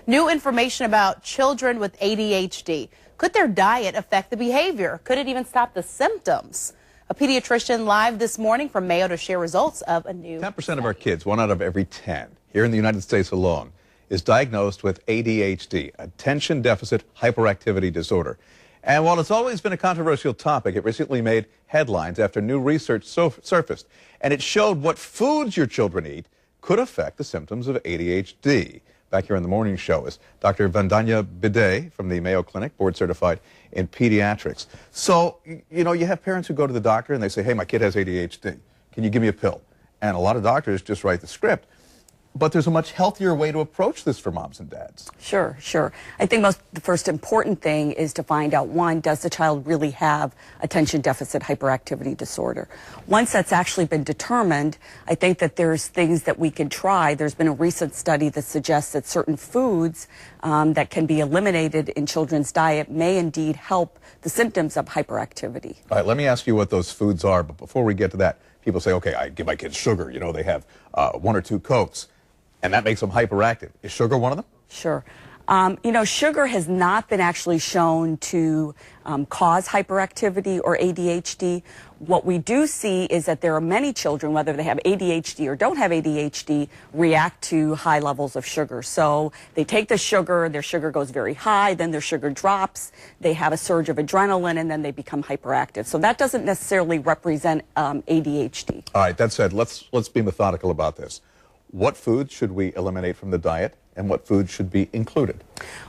New information about children with ADHD. Could their diet affect the behavior? Could it even stop the symptoms? A pediatrician live this morning from Mayo to share results of a new 10% of our kids, 1 out of every 10, here in the United States alone, is diagnosed with ADHD, attention deficit hyperactivity disorder. And while it's always been a controversial topic, it recently made headlines after new research surfaced. And it showed what foods your children eat could affect the symptoms of ADHD. Back here on the morning show is Dr. Vandanya Bidet from the Mayo Clinic, board certified in pediatrics. So, you know, you have parents who go to the doctor and they say, hey, my kid has ADHD. Can you give me a pill? And a lot of doctors just write the script. But there's a much healthier way to approach this for moms and dads. Sure. I think the first important thing is to find out, one, does the child really have attention deficit hyperactivity disorder? Once that's actually been determined, I think that there's things that we can try. There's been a recent study that suggests that certain foods that can be eliminated in children's diet may indeed help the symptoms of hyperactivity. All right, let me ask you what those foods are. But before we get to that, people say, okay, I give my kids sugar. You know, they have 1 or 2 Cokes. And that makes them hyperactive. Is sugar one of them? Sure. You know, sugar has not been actually shown to cause hyperactivity or ADHD. What we do see is that there are many children, whether they have ADHD or don't have ADHD, react to high levels of sugar. So they take the sugar, their sugar goes very high, then their sugar drops, they have a surge of adrenaline, and then they become hyperactive. So that doesn't necessarily represent ADHD. All right, that said, let's be methodical about this. What foods should we eliminate from the diet, and what foods should be included?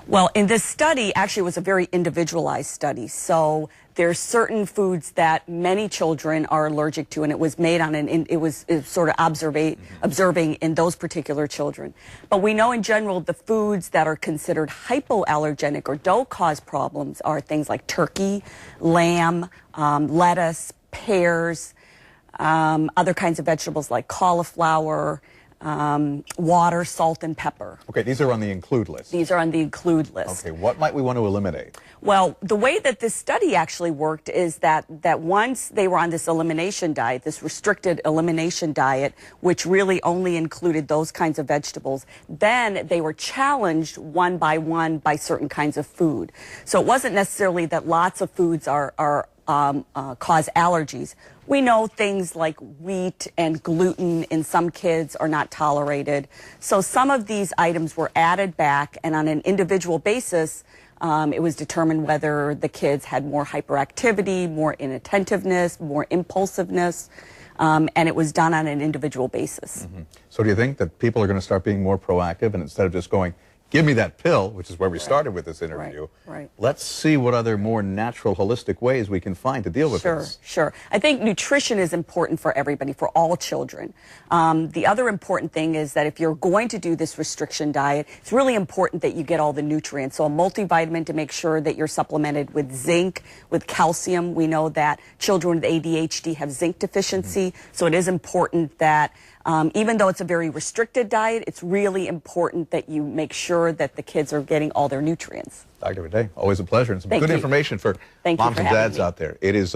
Well, in this study, actually it was a very individualized study. So there's certain foods that many children are allergic to, and it was made on it was sort of observing in those particular children. But we know in general the foods that are considered hypoallergenic or don't cause problems are things like turkey, lamb, lettuce, pears, other kinds of vegetables like cauliflower, water, salt, and pepper. Okay, these are on the include list. These are on the include list. Okay, what might we want to eliminate? Well, the way that this study actually worked is that once they were on this elimination diet, this restricted elimination diet, which really only included those kinds of vegetables, then they were challenged one by certain kinds of food. So it wasn't necessarily that lots of foods cause allergies. We know things like wheat and gluten in some kids are not tolerated. So some of these items were added back, and on an individual basis, it was determined whether the kids had more hyperactivity, more inattentiveness, more impulsiveness, and it was done on an individual basis. Mm-hmm. So do you think that people are going to start being more proactive, and instead of just going, give me that pill, which is where we started with this interview, let's see what other more natural, holistic ways we can find to deal with this? Sure. I think nutrition is important for everybody, for all children. The other important thing is that if you're going to do this restriction diet, it's really important that you get all the nutrients. So a multivitamin to make sure that you're supplemented with zinc, with calcium. We know that children with ADHD have zinc deficiency, so it is important that even though it's a very restricted diet, it's really important that you make sure that the kids are getting all their nutrients. Dr. Bidet, always a pleasure, and some good information for moms and dads out there. It is